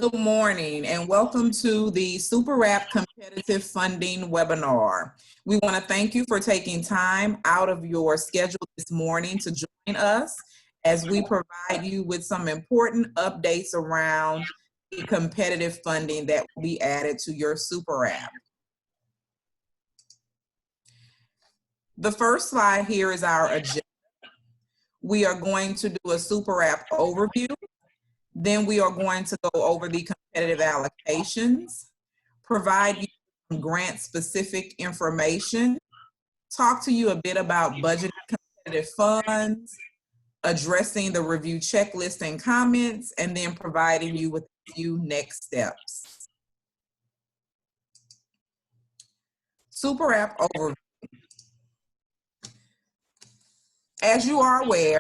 Good morning and welcome to the Super App Competitive Funding webinar. We want to thank you for taking time out of your schedule this morning to join us as we provide you with some important updates around the competitive funding that will be added to your Super App. The first slide here is our agenda. We are going to do a Super App overview. Then we are going to go over the competitive allocations, provide you some grant-specific information, talk to you a bit about budgeting competitive funds, addressing the review checklist and comments, and then providing you with a few next steps. Super App overview. As you are aware,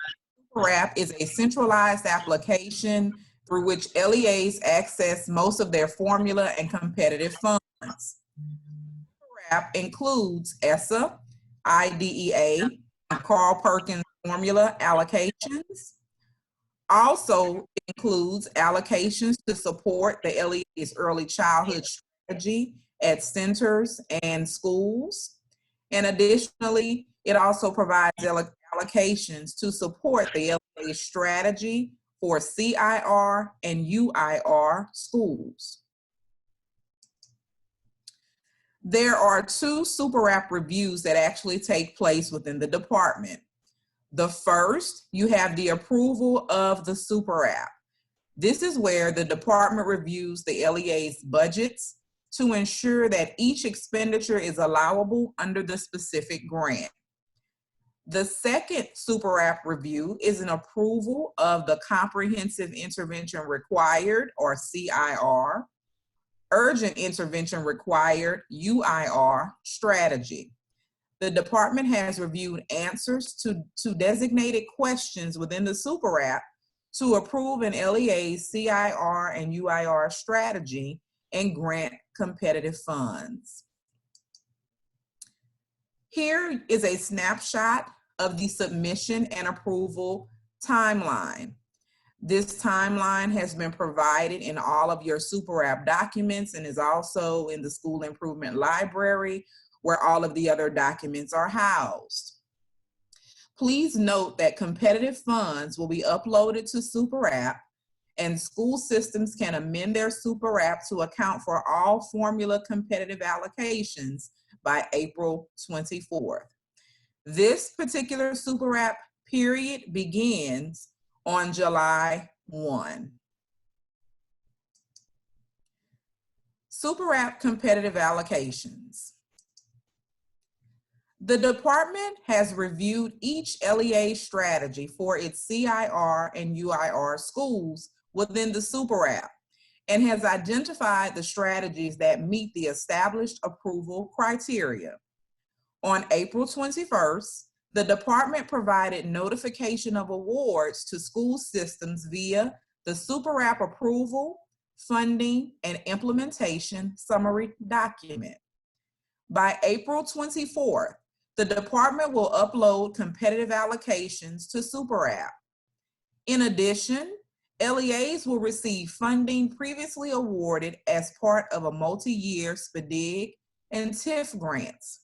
Super App is a centralized application through which LEAs access most of their formula and competitive funds. Super App includes ESSA, IDEA, and Carl Perkins formula allocations. Also includes allocations to support the LEA's early childhood strategy at centers and schools. And additionally, it also provides allocations to support the LEA strategy for CIR and UIR schools. There are two Super App reviews that actually take place within the department. The first, you have the approval of the Super App. This is where the department reviews the LEA's budgets to ensure that each expenditure is allowable under the specific grant. The second Super App review is an approval of the Comprehensive Intervention Required, or CIR, Urgent Intervention Required, UIR, strategy. The department has reviewed answers to designated questions within the Super App to approve an LEA's CIR and UIR strategy and grant competitive funds. Here is a snapshot of the submission and approval timeline. This timeline has been provided in all of your Super App documents and is also in the School Improvement Library, where all of the other documents are housed. Please note that competitive funds will be uploaded to Super App, and school systems can amend their Super App to account for all formula competitive allocations by April 24th. This particular Super App period begins on July 1. Super App competitive allocations. The department has reviewed each LEA strategy for its CIR and UIR schools within the Super App and has identified the strategies that meet the established approval criteria. On April 21st, the department provided notification of awards to school systems via the Super App approval, funding, and implementation summary document. By April 24th, the department will upload competitive allocations to Super App. In addition, LEAs will receive funding previously awarded as part of a multi-year SPDIG and TIF grants.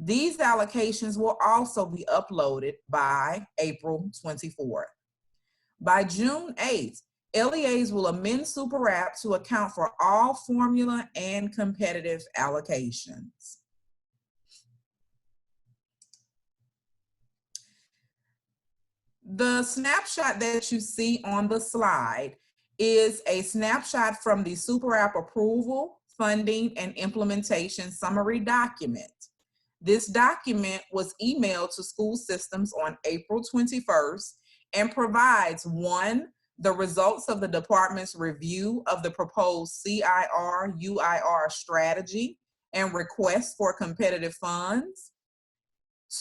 These allocations will also be uploaded by April 24th. By June 8th, LEAs will amend Super App to account for all formula and competitive allocations. The snapshot that you see on the slide is a snapshot from the Super App approval, funding, and implementation summary document. This document was emailed to school systems on April 21st and provides 1, the results of the department's review of the proposed CIR, UIR strategy and request for competitive funds.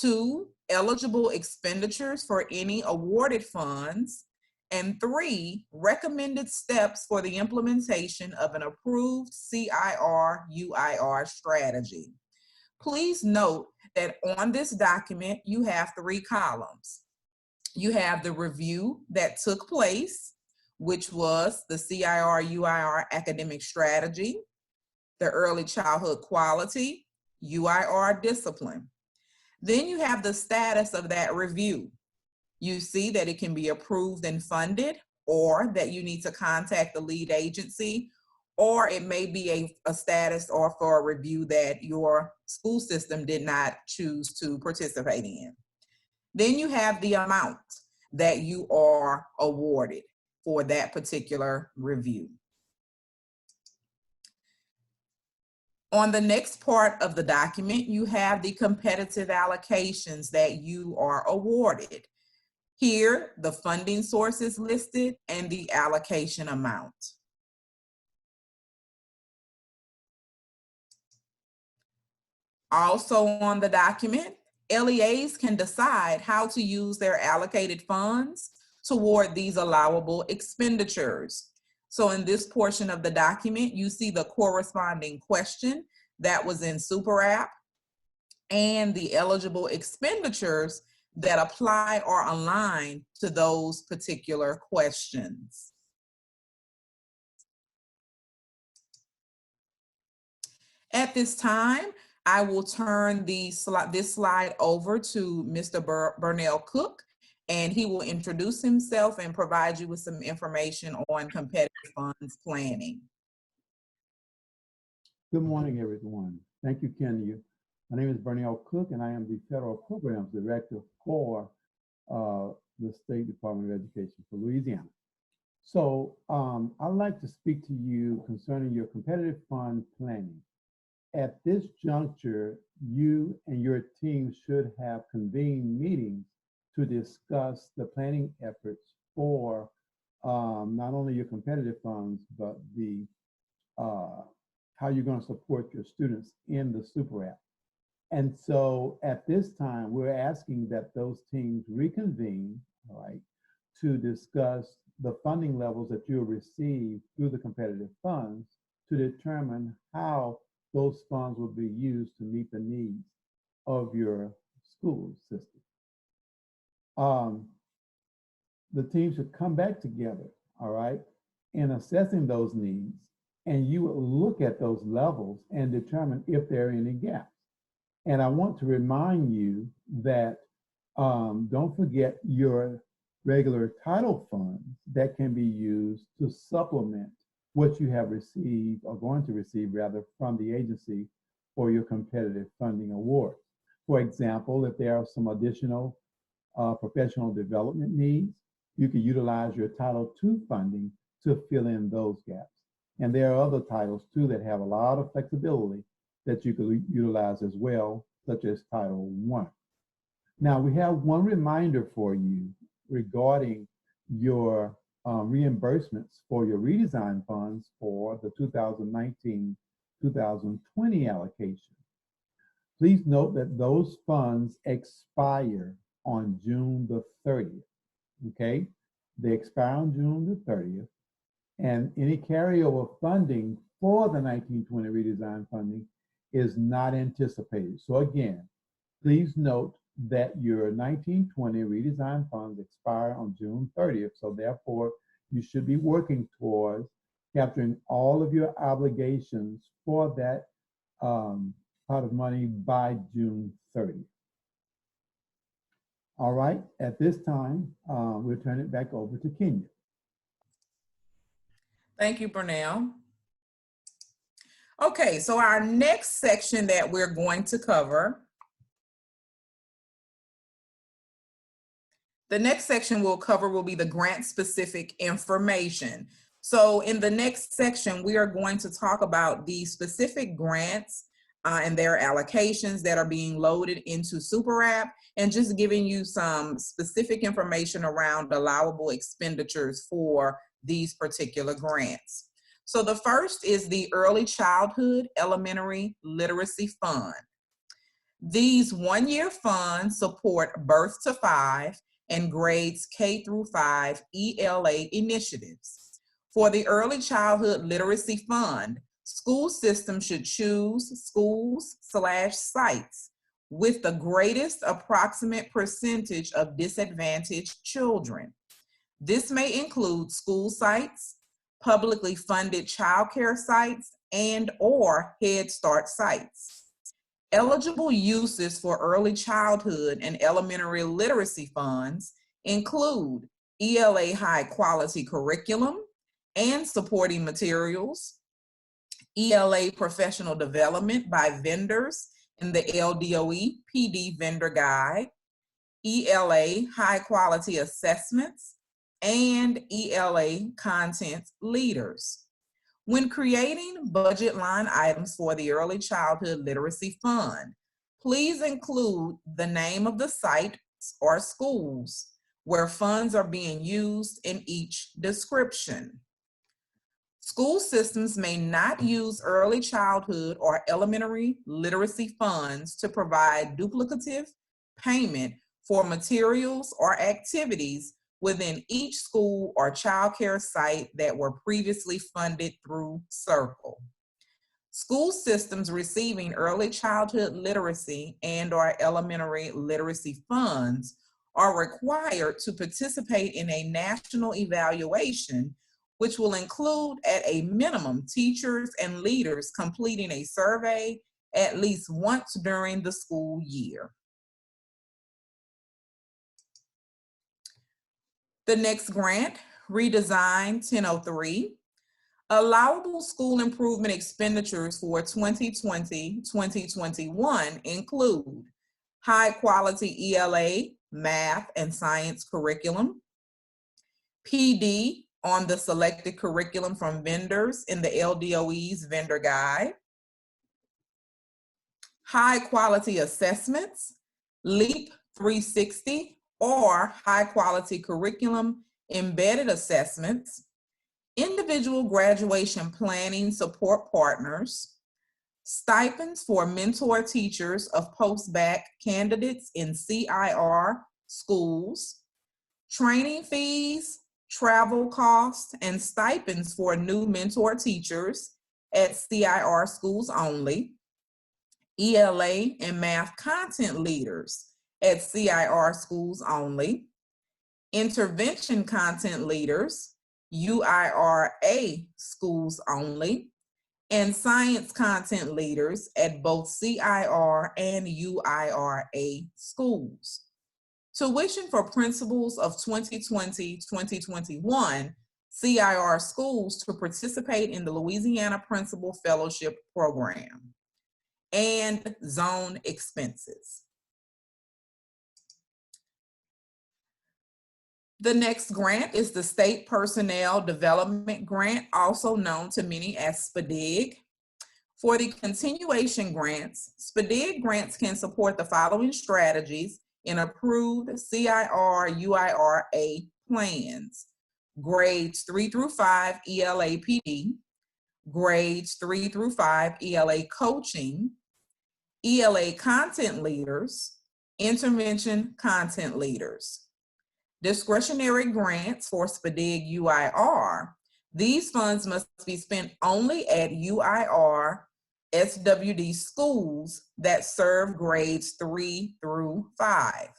2, eligible expenditures for any awarded funds. And 3, recommended steps for the implementation of an approved CIR, UIR strategy. Please note that on this document, you have 3 columns. You have the review that took place, which was the CIR-UIR academic strategy, the early childhood quality, UIR discipline. Then you have the status of that review. You see that it can be approved and funded, or that you need to contact the lead agency, or it may be a status or for a review that your school system did not choose to participate in. Then you have the amount that you are awarded for that particular review. On the next part of the document, you have the competitive allocations that you are awarded. Here, the funding source is listed and the allocation amount. Also on the document, LEAs can decide how to use their allocated funds toward these allowable expenditures. So in this portion of the document, you see the corresponding question that was in Super App and the eligible expenditures that apply or align to those particular questions. At this time, I will turn this slide over to Mr. Burnell Cook, and he will introduce himself and provide you with some information on competitive funds planning. Good morning, everyone. Thank you, Kenya. My name is Burnell Cook, and I am the Federal Programs Director for the State Department of Education for Louisiana. So I'd like to speak to you concerning your competitive fund planning. At this juncture, you and your team should have convened meetings to discuss the planning efforts for not only your competitive funds, but the how you're going to support your students in the Super App. And so at this time, we're asking that those teams reconvene, all right, to discuss the funding levels that you'll receive through the competitive funds to determine how those funds will be used to meet the needs of your school system. The team should come back together, all right, in assessing those needs, and you will look at those levels and determine if there are any gaps. And I want to remind you that don't forget your regular title funds that can be used to supplement what you have received or going to receive rather from the agency for your competitive funding award. For example, if there are some additional professional development needs, you can utilize your Title II funding to fill in those gaps. And there are other titles too that have a lot of flexibility that you could utilize as well, such as Title I. Now we have one reminder for you regarding your reimbursements for your redesign funds for the 2019-2020 allocation. Please note that those funds expire on June the 30th, okay? They expire on June the 30th, and any carryover funding for the 1920 redesign funding is not anticipated. So again, please note that your 1920 redesign funds expire on June 30th. So therefore, you should be working towards capturing all of your obligations for that pot of money by June 30th. All right, at this time, we'll turn it back over to Kenya. Thank you, Burnell. Okay, so our next section that we're going to cover, the next section we'll cover will be the grant-specific information. So in the next section, we are going to talk about the specific grants and their allocations that are being loaded into Super App, and just giving you some specific information around allowable expenditures for these particular grants. So the first is the Early Childhood Elementary Literacy Fund. These one-year funds support birth to 5 and grades K through 5 ELA initiatives. For the Early Childhood Literacy Fund, school systems should choose schools/sites with the greatest approximate percentage of disadvantaged children. This may include school sites, publicly funded childcare sites, and/or Head Start sites. Eligible uses for early childhood and elementary literacy funds include ELA high quality curriculum and supporting materials, ELA professional development by vendors in the LDOE PD vendor guide, ELA high quality assessments, and ELA content leaders. When creating budget line items for the Early Childhood Literacy Fund, please include the name of the site or schools where funds are being used in each description. School systems may not use early childhood or elementary literacy funds to provide duplicative payment for materials or activities within each school or child care site that were previously funded through SRCL. School systems receiving early childhood literacy and/or elementary literacy funds are required to participate in a national evaluation, which will include at a minimum teachers and leaders completing a survey at least once during the school year. The next grant, Redesign 1003, allowable school improvement expenditures for 2020-2021 include high quality ELA, math and science curriculum, PD on the selected curriculum from vendors in the LDOE's vendor guide, high quality assessments, LEAP 360 or high quality curriculum embedded assessments, individual graduation planning support partners, stipends for mentor teachers of post-bac candidates in CIR schools, training fees, travel costs, and stipends for new mentor teachers at CIR schools only, ELA and math content leaders at CIR schools only, intervention content leaders, UIRA schools only, and science content leaders at both CIR and UIRA schools. Tuition for principals of 2020-2021 CIR schools to participate in the Louisiana Principal Fellowship Program, and zone expenses. The next grant is the State Personnel Development Grant, also known to many as SPDIG. For the continuation grants, SPDIG grants can support the following strategies in approved CIR UIRA plans: grades 3 through 5 ELA PD, grades 3 through 5 ELA coaching, ELA content leaders, intervention content leaders. Discretionary grants for SPDIG UIR, these funds must be spent only at UIR SWD schools that serve grades 3 through 5.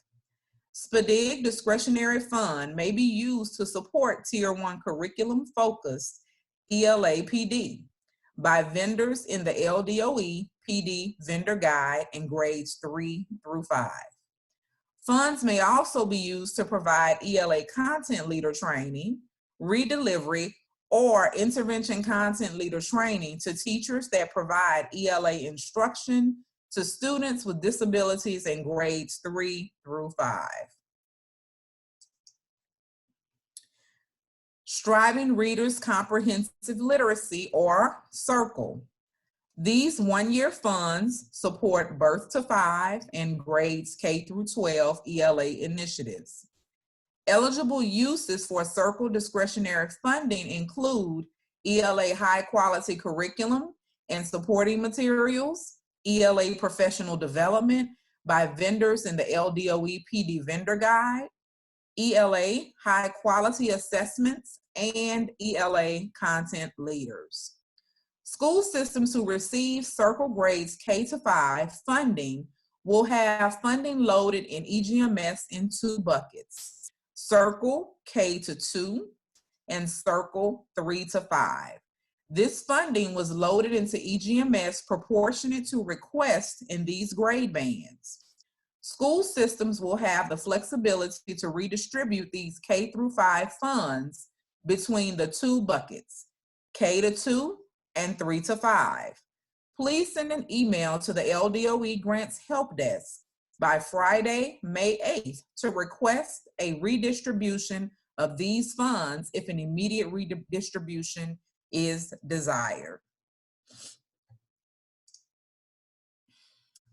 SPDIG discretionary fund may be used to support Tier 1 curriculum focused ELA PD by vendors in the LDOE PD vendor guide in grades 3 through 5. Funds may also be used to provide ELA content leader training, redelivery, or intervention content leader training to teachers that provide ELA instruction to students with disabilities in grades 3 through 5. Striving Readers Comprehensive Literacy, or SRCL. These one-year funds support birth to 5 and grades K through 12 ELA initiatives. Eligible uses for SRCL discretionary funding include ELA high-quality curriculum and supporting materials, ELA professional development by vendors in the LDOE PD vendor guide, ELA high-quality assessments, and ELA content leaders. School systems who receive SRCL grades K to 5 funding will have funding loaded in EGMS in 2 buckets: Circle K-2, and Circle 3-5. This funding was loaded into EGMS proportionate to requests in these grade bands. School systems will have the flexibility to redistribute these K-5 funds between the two buckets, K-2 and 3-5. Please send an email to the LDOE Grants Help Desk by Friday, May 8th to request a redistribution of these funds if an immediate redistribution is desired.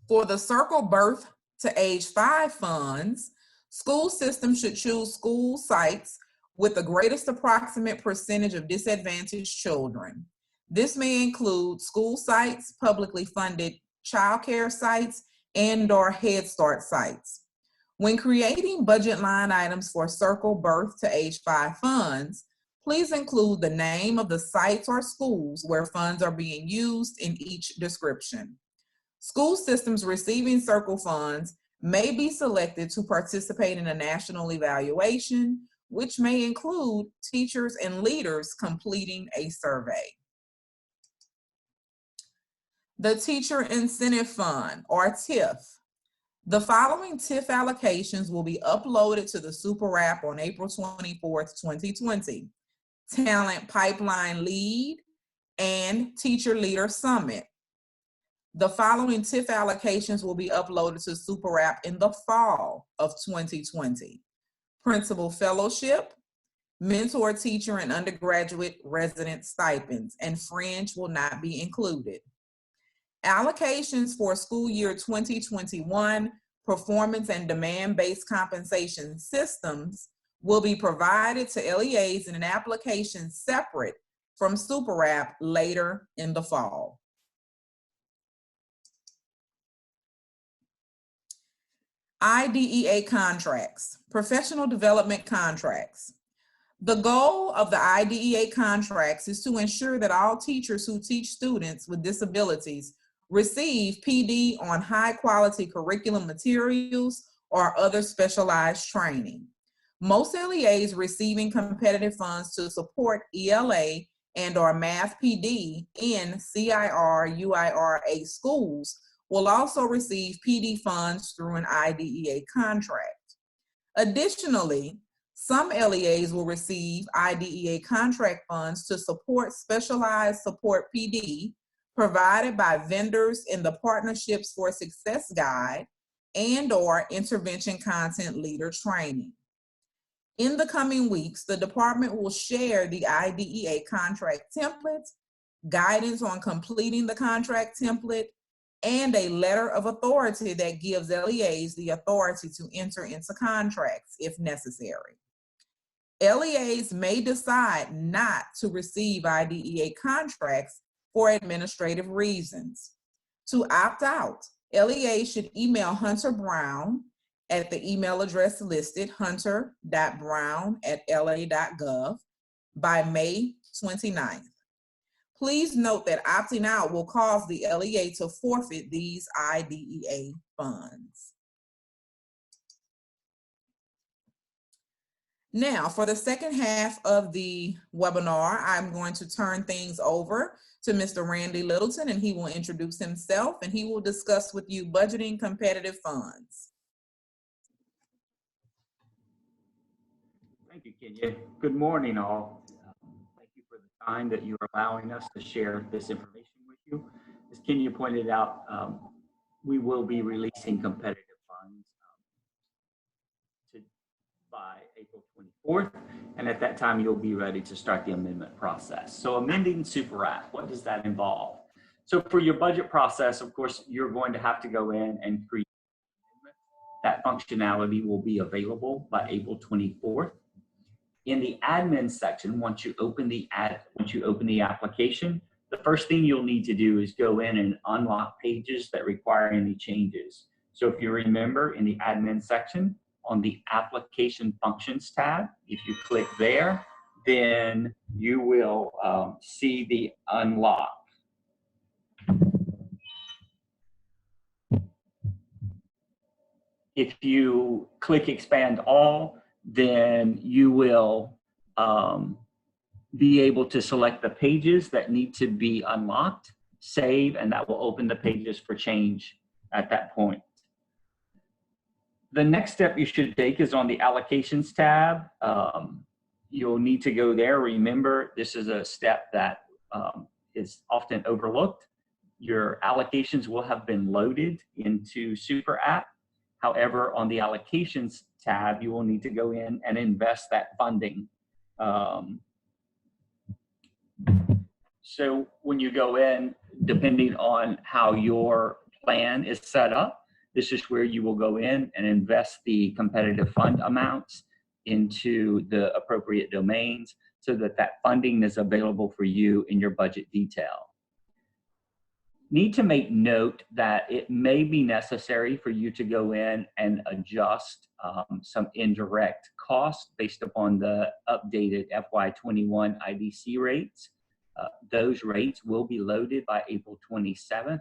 For the Circle Birth to Age 5 funds, school systems should choose school sites with the greatest approximate percentage of disadvantaged children. This may include school sites, publicly funded childcare sites, and/or Head Start sites. When creating budget line items for Circle Birth to Age 5 funds, please include the name of the sites or schools where funds are being used in each description. School systems receiving Circle funds may be selected to participate in a national evaluation, which may include teachers and leaders completing a survey. The Teacher Incentive Fund, or TIF. The following TIF allocations will be uploaded to the Super App on April 24th, 2020. Talent Pipeline Lead and Teacher Leader Summit. The following TIF allocations will be uploaded to Super App in the fall of 2020. Principal Fellowship, Mentor Teacher and Undergraduate Resident Stipends, and Fringe will not be included. Allocations for school year 2021 performance and demand-based compensation systems will be provided to LEAs in an application separate from Super App later in the fall. IDEA contracts, professional development contracts. The goal of the IDEA contracts is to ensure that all teachers who teach students with disabilities receive PD on high quality curriculum materials or other specialized training. Most LEAs receiving competitive funds to support ELA and/or Math PD in CIR/UIRA schools will also receive PD funds through an IDEA contract. Additionally, some LEAs will receive IDEA contract funds to support specialized support PD provided by vendors in the Partnerships for Success Guide and/or Intervention Content Leader training. In the coming weeks, the department will share the IDEA contract template, guidance on completing the contract template, and a letter of authority that gives LEAs the authority to enter into contracts if necessary. LEAs may decide not to receive IDEA contracts for administrative reasons. To opt out, LEAs should email Hunter Brown at the email address listed, hunter.brown@la.gov, by May 29th. Please note that opting out will cause the LEA to forfeit these IDEA funds. Now, for the second half of the webinar, I'm going to turn things over to Mr. Randy Littleton, and he will introduce himself, and he will discuss with you budgeting competitive funds. Thank you, Kenya. Good morning, all. Thank you for the time that you are allowing us to share this information with you. As Kenya pointed out, we will be releasing competitive funds by April 24th, and at that time, you'll be ready to start the amendment process. So amending Super App, what does that involve? So for your budget process, of course, you're going to have to go in and create that functionality will be available by April 24th. In the admin section, once you open the application, the first thing you'll need to do is go in and unlock pages that require any changes. So if you remember, in the admin section, on the application functions tab, if you click there, then you will see the unlock. If you click expand all, then you will be able to select the pages that need to be unlocked, save, and that will open the pages for change at that point. The next step you should take is on the Allocations tab. You'll need to go there. Remember, this is a step that is often overlooked. Your allocations will have been loaded into Super App. However, on the Allocations tab, you will need to go in and invest that funding. So when you go in, depending on how your plan is set up, this is where you will go in and invest the competitive fund amounts into the appropriate domains so that that funding is available for you in your budget detail. Need to make note that it may be necessary for you to go in and adjust some indirect costs based upon the updated FY21 IDC rates. Those rates will be loaded by April 27th.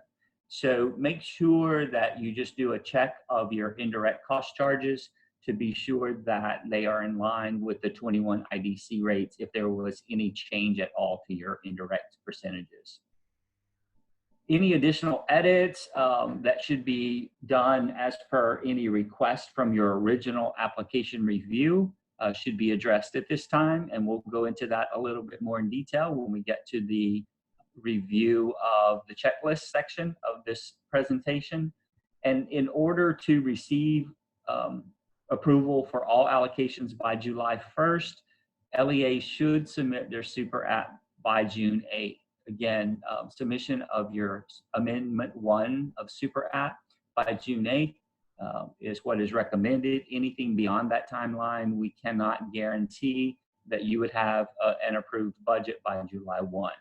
So make sure that you just do a check of your indirect cost charges to be sure that they are in line with the 21 IDC rates if there was any change at all to your indirect percentages. Any additional edits that should be done as per any request from your original application review should be addressed at this time, and we'll go into that a little bit more in detail when we get to the review of the checklist section of this presentation. And in order to receive approval for all allocations by July 1st, LEA should submit their Super App by June 8th. Again, submission of your Amendment 1 of Super App by June 8th is what is recommended. Anything beyond that timeline, we cannot guarantee that you would have an approved budget by July 1.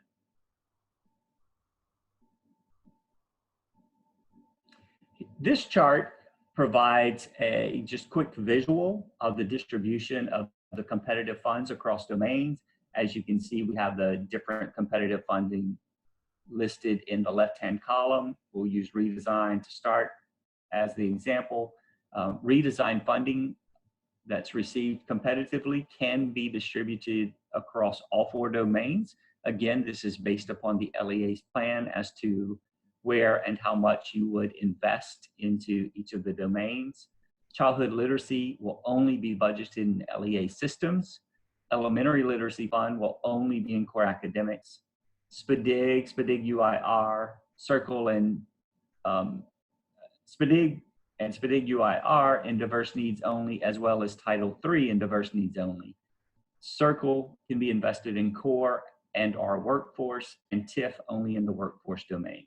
This chart provides a just quick visual of the distribution of the competitive funds across domains. As you can see, we have the different competitive funding listed in the left-hand column. We'll use Redesign to start as the example. Redesign funding that's received competitively can be distributed across all 4 domains. Again, this is based upon the LEA's plan as to where and how much you would invest into each of the domains. Childhood literacy will only be budgeted in LEA systems. Elementary literacy fund will only be in core academics. SPDIG, SPDIG UIR, Circle and SPDIG and SPDIG UIR in diverse needs only, as well as Title III in diverse needs only. Circle can be invested in core and our workforce, and TIF only in the workforce domain.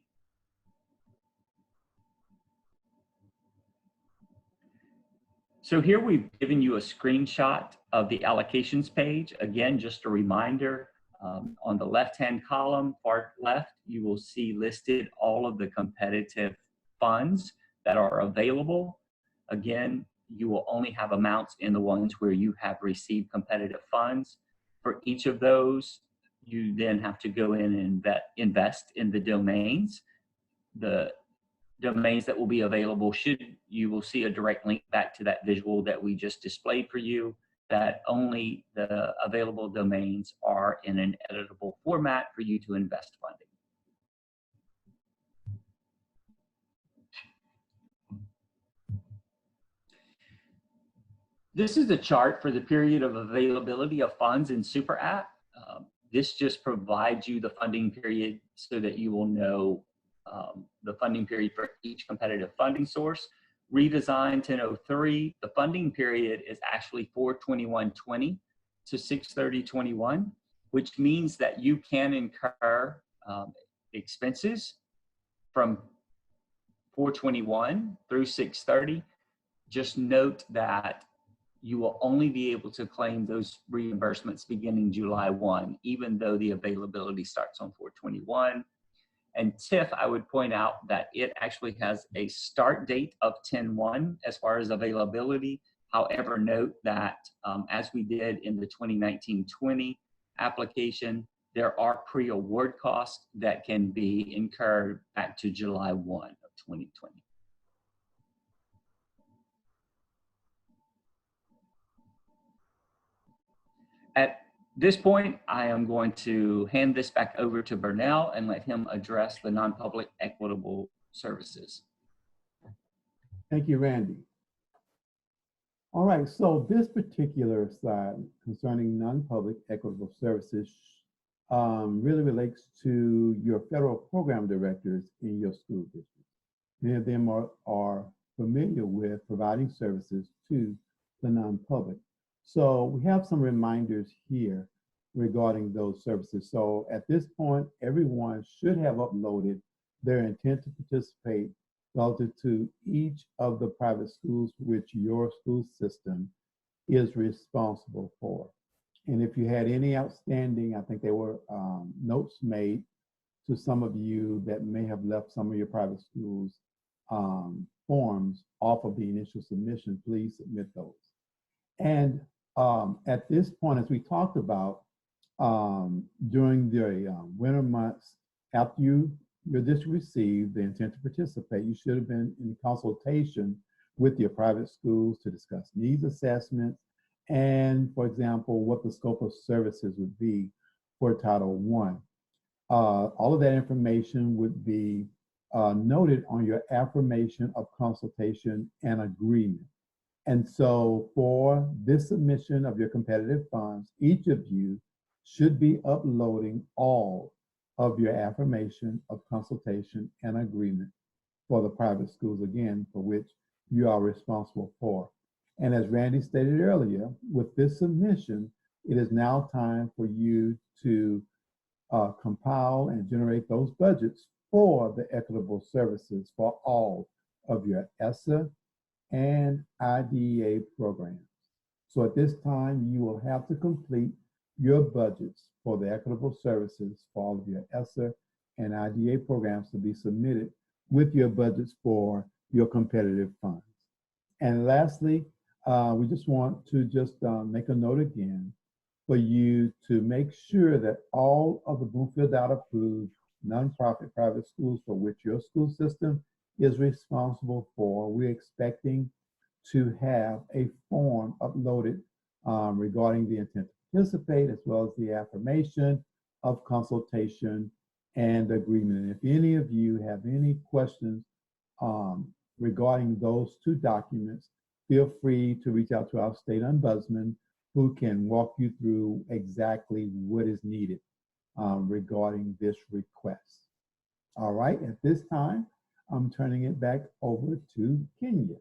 So here we've given you a screenshot of the allocations page. Again, just a reminder, on the left-hand column, far left, you will see listed all of the competitive funds that are available. Again, you will only have amounts in the ones where you have received competitive funds. For each of those, you then have to go in and invest in the domains. The domains that will be available, you will see a direct link back to that visual that we just displayed for you, that only the available domains are in an editable format for you to invest funding. This is the chart for the period of availability of funds in Super App. This just provides you the funding period so that you will know the funding period for each competitive funding source. Redesign 1003, the funding period is actually 4/21/20 to 6/30/21, which means that you can incur expenses from 4/21 through 6/30. Just note that you will only be able to claim those reimbursements beginning July 1, even though the availability starts on 4/21. And TIF, I would point out that it actually has a start date of 10/1 as far as availability. However, note that as we did in the 2019-20 application, there are pre-award costs that can be incurred back to July 1 of 2020. At this point, I am going to hand this back over to Burnell and let him address the non-public equitable services. Thank you, Randy. All right, so this particular slide concerning non-public equitable services really relates to your federal program directors in your school district. Many of them are familiar with providing services to the non-public. So we have some reminders here regarding those services. So at this point, everyone should have uploaded their intent to participate relative to each of the private schools which your school system is responsible for. And if you had any outstanding, I think there were notes made to some of you that may have left some of your private schools forms off of the initial submission, please submit those. And at this point, as we talked about, during the winter months, after your district received the intent to participate, you should have been in consultation with your private schools to discuss needs assessments and, for example, what the scope of services would be for Title I. All of that information would be noted on your affirmation of consultation and agreement. And so for this submission of your competitive funds, each of you should be uploading all of your affirmation of consultation and agreement for the private schools, again, for which you are responsible for. And as Randy stated earlier, with this submission, it is now time for you to compile and generate those budgets for the equitable services for all of your ESSA and IDEA programs. So at this time, you will have to complete your budgets for the equitable services for all of your ESSA and IDEA programs to be submitted with your budgets for your competitive funds. And lastly, we just want to make a note again for you to make sure that all of the Bloomfield Data approved nonprofit private schools for which your school system is responsible for, we're expecting to have a form uploaded regarding the intent to participate, as well as the affirmation of consultation and agreement. And if any of you have any questions regarding those two documents, feel free to reach out to our state ombudsman, who can walk you through exactly what is needed regarding this request. All right, at this time, I'm turning it back over to Kenya.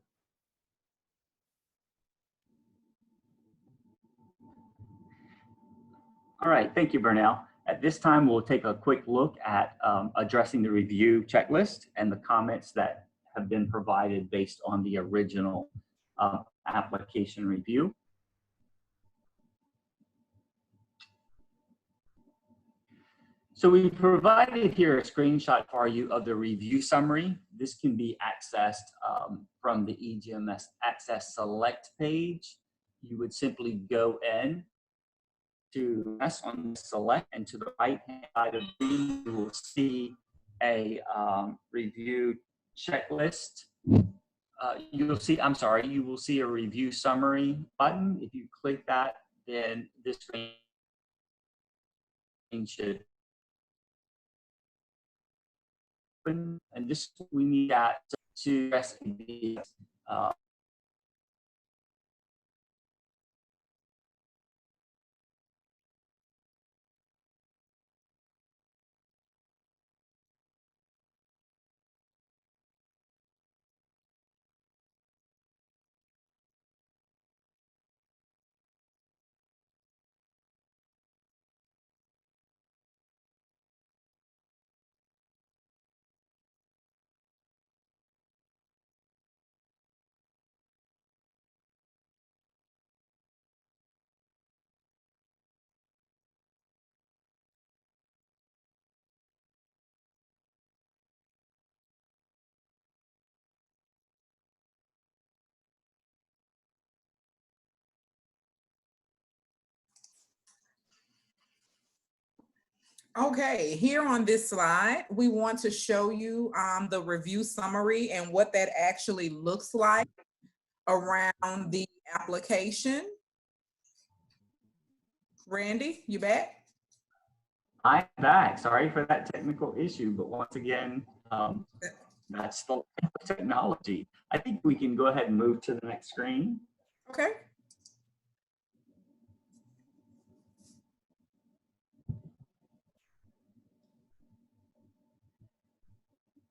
All right, thank you, Burnell. At this time, we'll take a quick look at addressing the review checklist and the comments that have been provided based on the original application review. So we provided here a screenshot for you of the review summary. This can be accessed from the EGMS Access Select page. You would simply go in to press on Select, and to the right-hand side of the screen, you will see a review checklist. You will see a review summary button. If you click that, then this screen should open, and this we need that to address the Okay, here on this slide, we want to show you the review summary and what that actually looks like around the application. Randy, you back? I'm back. Sorry for that technical issue, but once again, that's the technology. I think we can go ahead and move to the next screen. Okay.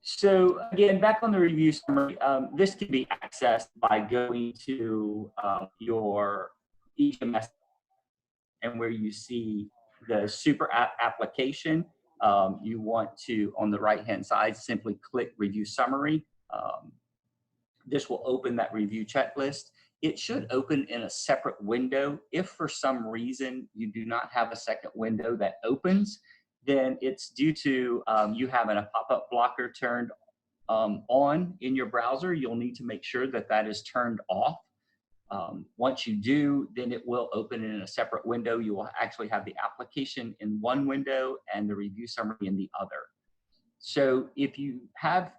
So again, back on the review summary, this can be accessed by going to your EMS and where you see the Super App application. You want to, on the right-hand side, simply click Review Summary. This will open that review checklist. It should open in a separate window. If for some reason you do not have a second window that opens, then it's due to you having a pop-up blocker turned on in your browser. You'll need to make sure that that is turned off. Once you do, then it will open in a separate window. You will actually have the application in one window and the review summary in the other. So if you have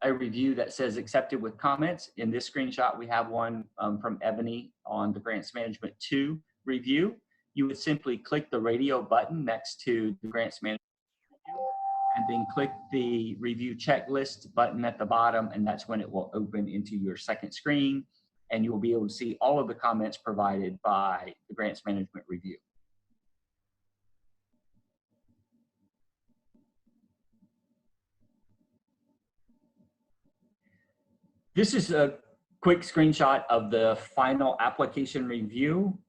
a review that says accepted with comments, in this screenshot we have one from Ebony on the Grants Management 2 review. You would simply click the radio button next to the Grants Management review and then click the review checklist button at the bottom, and that's when it will open into your second screen, and you will be able to see all of the comments provided by the Grants Management review. This is a quick screenshot of the final application review.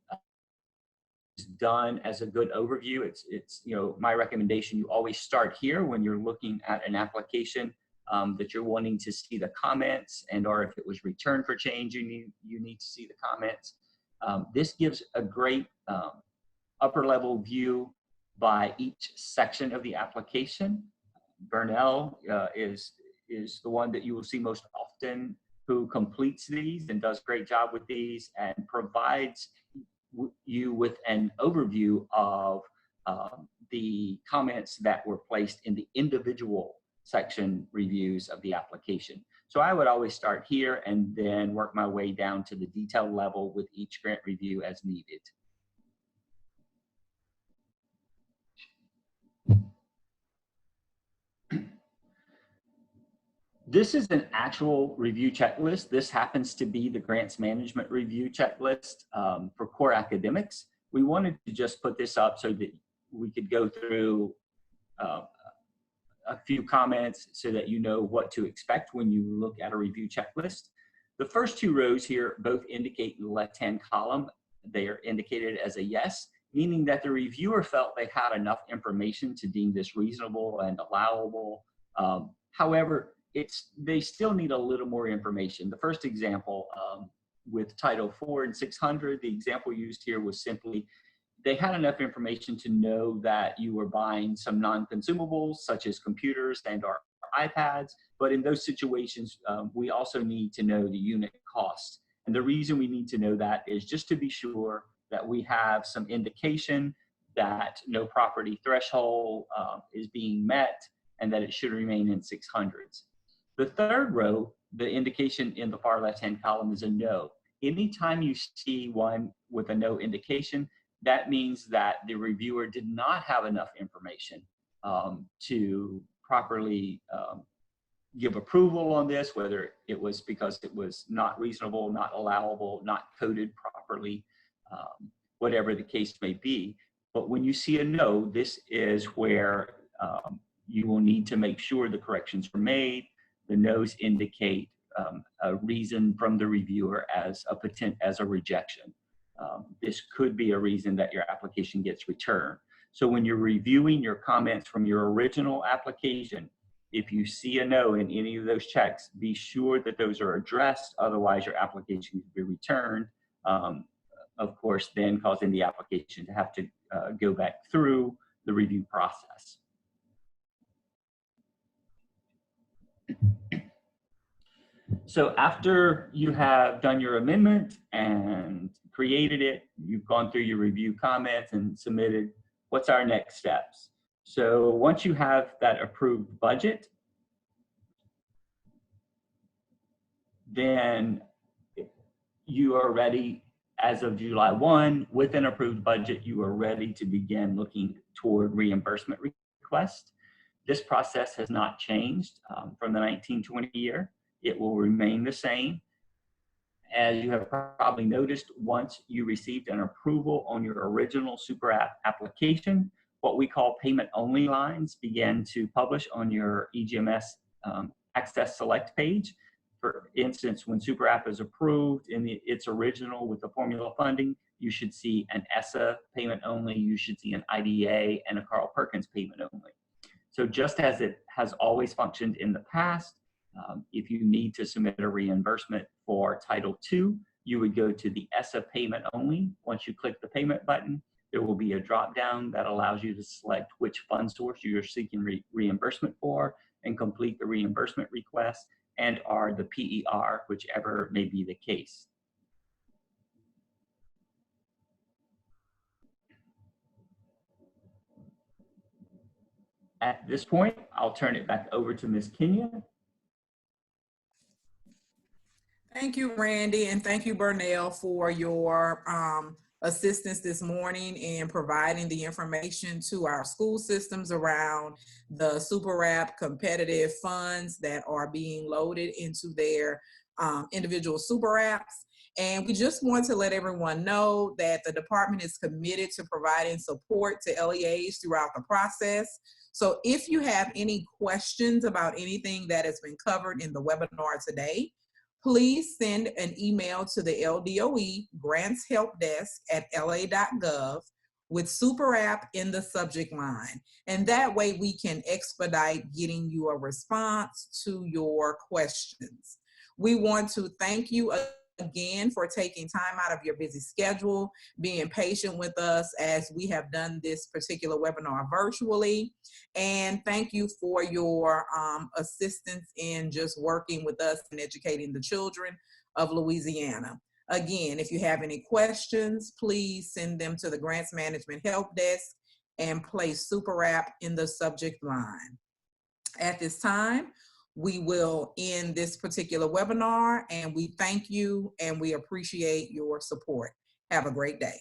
It's done as a good overview. It's my recommendation, you always start here when you're looking at an application that you're wanting to see the comments, and or if it was returned for change, you need to see the comments. This gives a great upper level view by each section of the application. Burnell is the one that you will see most often, who completes these and does a great job with these and provides you with an overview of the comments that were placed in the individual section reviews of the application. So I would always start here and then work my way down to the detailed level with each grant review as needed. This is an actual review checklist. This happens to be the Grants Management Review Checklist for core academics. We wanted to just put this up so that we could go through a few comments so that you know what to expect when you look at a review checklist. The first two rows here both indicate in the left-hand column. They are indicated as a yes, meaning that the reviewer felt they had enough information to deem this reasonable and allowable. However, they still need a little more information. The first example with Title IV and 600, the example used here was simply, they had enough information to know that you were buying some non-consumables such as computers and or iPads, but in those situations, we also need to know the unit cost. And the reason we need to know that is just to be sure that we have some indication that no property threshold is being met and that it should remain in 600s. The third row, the indication in the far left-hand column is a no. Anytime you see one with a no indication, that means that the reviewer did not have enough information to properly give approval on this, whether it was because it was not reasonable, not allowable, not coded properly, whatever the case may be. But when you see a no, this is where you will need to make sure the corrections were made. The no's indicate a reason from the reviewer as a rejection. This could be a reason that your application gets returned. So when you're reviewing your comments from your original application, if you see a no in any of those checks, be sure that those are addressed. Otherwise, your application could be returned. Of course, then causing the application to have to go back through the review process. So after you have done your amendment and created it, you've gone through your review comments and submitted, what's our next steps? So once you have that approved budget, then you are ready as of July 1, with an approved budget, you are ready to begin looking toward reimbursement requests. This process has not changed from the 1920 year. It will remain the same. As you have probably noticed, once you received an approval on your original Super App application, what we call payment-only lines began to publish on your EGMS Access Select page. For instance, when Super App is approved in its original with the formula funding, you should see an ESSA payment only, you should see an IDA, and a Carl Perkins payment only. So just as it has always functioned in the past, if you need to submit a reimbursement for Title II, you would go to the ESSA payment only. Once you click the payment button, there will be a drop down that allows you to select which fund source you're seeking reimbursement for and complete the reimbursement request and or the PER, whichever may be the case. At this point, I'll turn it back over to Ms. Kenya. Thank you, Randy, and thank you, Burnell, for your assistance this morning in providing the information to our school systems around the Super App competitive funds that are being loaded into their individual Super Apps. And we just want to let everyone know that the department is committed to providing support to LEAs throughout the process. So if you have any questions about anything that has been covered in the webinar today, please send an email to the LDOE Grants Help Desk at la.gov with Super App in the subject line. And that way we can expedite getting you a response to your questions. We want to thank you again for taking time out of your busy schedule, being patient with us as we have done this particular webinar virtually. And thank you for your assistance in just working with us and educating the children of Louisiana. Again, if you have any questions, please send them to the Grants Management Help Desk and place Super App in the subject line. At this time, we will end this particular webinar, and we thank you and we appreciate your support. Have a great day.